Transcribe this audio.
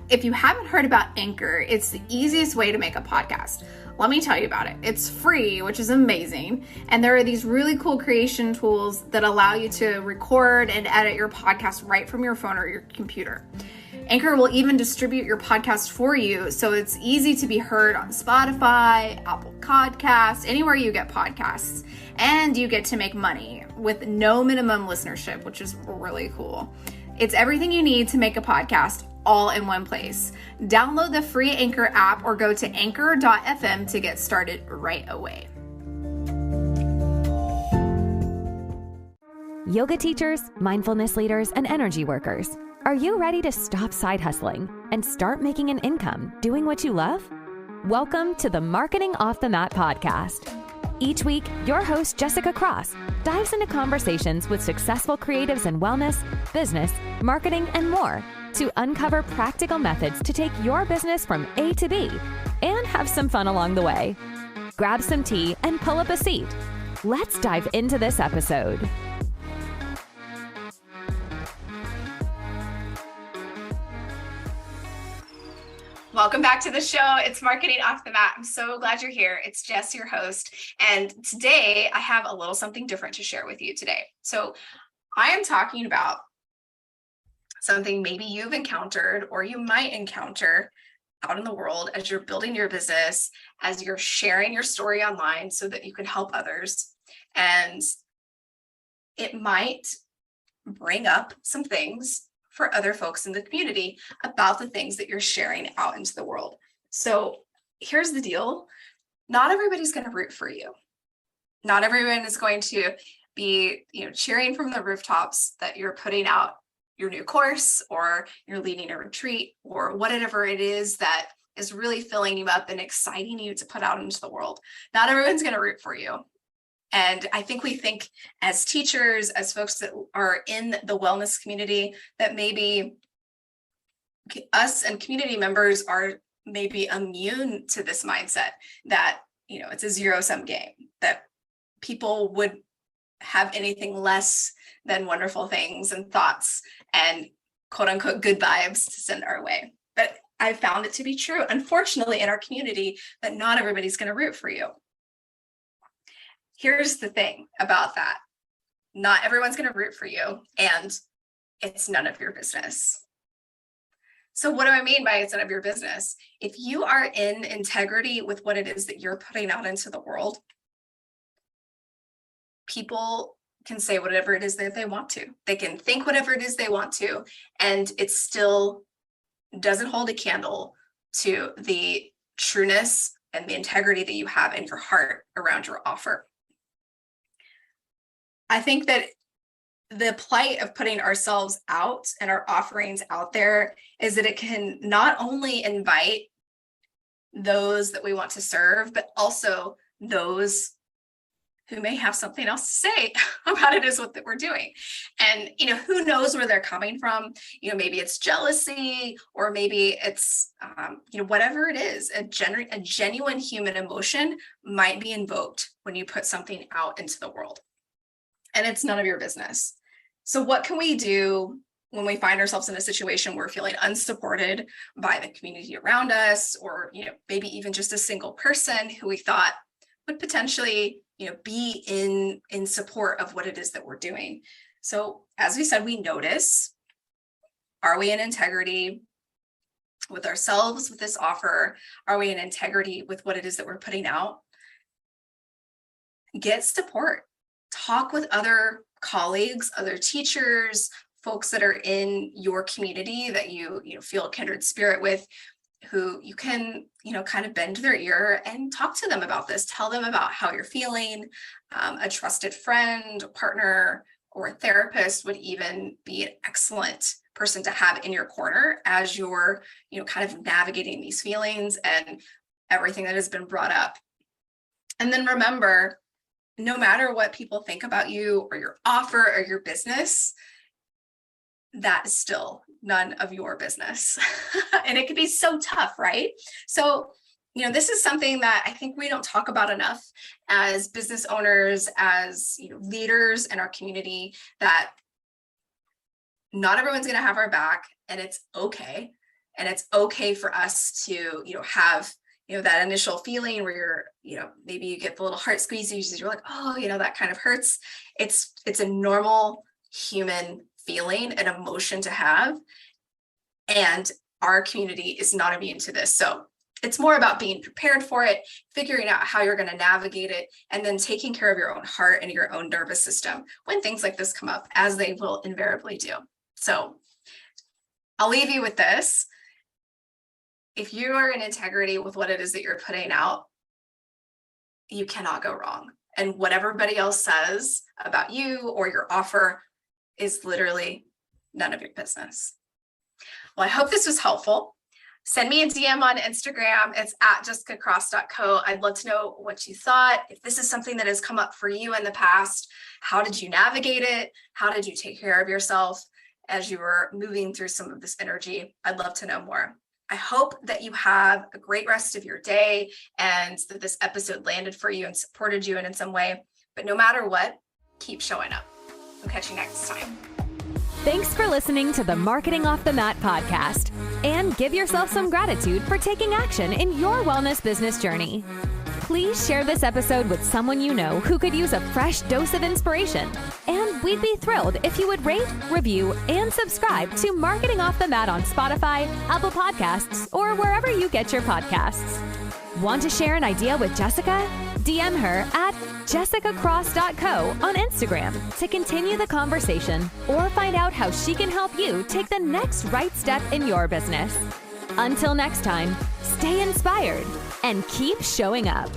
if you haven't heard about Anchor, it's the easiest way to make a podcast. Let me tell you about it. It's free, which is amazing. And there are these really cool creation tools that allow you to record and edit your podcast right from your phone or your computer. Anchor will even distribute your podcast for you, so it's easy to be heard on Spotify, Apple Podcasts, anywhere you get podcasts. And you get to make money with no minimum listenership, which is really cool. It's everything you need to make a podcast all in one place. Download the free Anchor app or go to anchor.fm to get started right away. Yoga teachers, mindfulness leaders, and energy workers, are you ready to stop side hustling and start making an income doing what you love? Welcome to the Marketing Off the Mat podcast. Each week, your host, Jessica Cross, dives into conversations with successful creatives in wellness, business, marketing, and more to uncover practical methods to take your business from A to B and have some fun along the way. Grab some tea and pull up a seat. Let's dive into this episode. Welcome back to the show. It's Marketing Off the Mat. I'm so glad you're here. It's Jess, your host. And today I have a little something different to share with you today. So I am talking about something maybe you've encountered or you might encounter out in the world as you're building your business, as you're sharing your story online so that you can help others. And it might bring up some things for other folks in the community about the things that you're sharing out into the world. So here's the deal. Not everybody's going to root for you. Not everyone is going to be, cheering from the rooftops that you're putting out your new course or you're leading a retreat or whatever it is that is really filling you up and exciting you to put out into the world. Not everyone's going to root for you. And I think we think as teachers, as folks that are in the wellness community, that maybe us and community members are maybe immune to this mindset that, it's a zero-sum game, that people would have anything less than wonderful things and thoughts and quote unquote good vibes to send our way. But I found it to be true, unfortunately, in our community, that not everybody's going to root for you. Here's the thing about that. Not everyone's going to root for you, and it's none of your business. So what do I mean by it's none of your business? If you are in integrity with what it is that you're putting out into the world, people can say whatever it is that they want to. They can think whatever it is they want to, and it still doesn't hold a candle to the trueness and the integrity that you have in your heart around your offer. I think that the plight of putting ourselves out and our offerings out there is that it can not only invite those that we want to serve, but also those who may have something else to say about it is what that we're doing. And, who knows where they're coming from? Maybe it's jealousy, or maybe it's, whatever it is, a genuine human emotion might be invoked when you put something out into the world. And it's none of your business. So what can we do when we find ourselves in a situation where we're feeling unsupported by the community around us, or, maybe even just a single person who we thought would potentially, be in support of what it is that we're doing? So as we said, we notice, are we in integrity with ourselves, with this offer? Are we in integrity with what it is that we're putting out? Get support. Talk with other colleagues, other teachers, folks that are in your community that you feel a kindred spirit with, who you can, kind of bend their ear and talk to them about this. Tell them about how you're feeling. A trusted friend, a partner, or a therapist would even be an excellent person to have in your corner as you're, kind of navigating these feelings and everything that has been brought up. And then remember, no matter what people think about you or your offer or your business, that is still none of your business. And it can be so tough, right? So, this is something that I think we don't talk about enough as business owners, as leaders in our community, that not everyone's going to have our back, and it's okay. And it's okay for us to, have, that initial feeling where maybe you get the little heart squeezes, you're like, oh, that kind of hurts. It's a normal human feeling and emotion to have. And our community is not immune to this. So it's more about being prepared for it, figuring out how you're going to navigate it, and then taking care of your own heart and your own nervous system when things like this come up, as they will invariably do. So I'll leave you with this. If you are in integrity with what it is that you're putting out, you cannot go wrong. And what everybody else says about you or your offer is literally none of your business. Well, I hope this was helpful. Send me a DM on Instagram. It's at jessicacross.co. I'd love to know what you thought. If this is something that has come up for you in the past, how did you navigate it? How did you take care of yourself as you were moving through some of this energy? I'd love to know more. I hope that you have a great rest of your day and that this episode landed for you and supported you in some way. But no matter what, keep showing up. I'll catch you next time. Thanks for listening to the Marketing Off the Mat podcast, and give yourself some gratitude for taking action in your wellness business journey. Please share this episode with someone you know who could use a fresh dose of inspiration. And we'd be thrilled if you would rate, review, and subscribe to Marketing Off the Mat on Spotify, Apple Podcasts, or wherever you get your podcasts. Want to share an idea with Jessica? DM her at jessicacross.co on Instagram to continue the conversation or find out how she can help you take the next right step in your business. Until next time, stay inspired and keep showing up.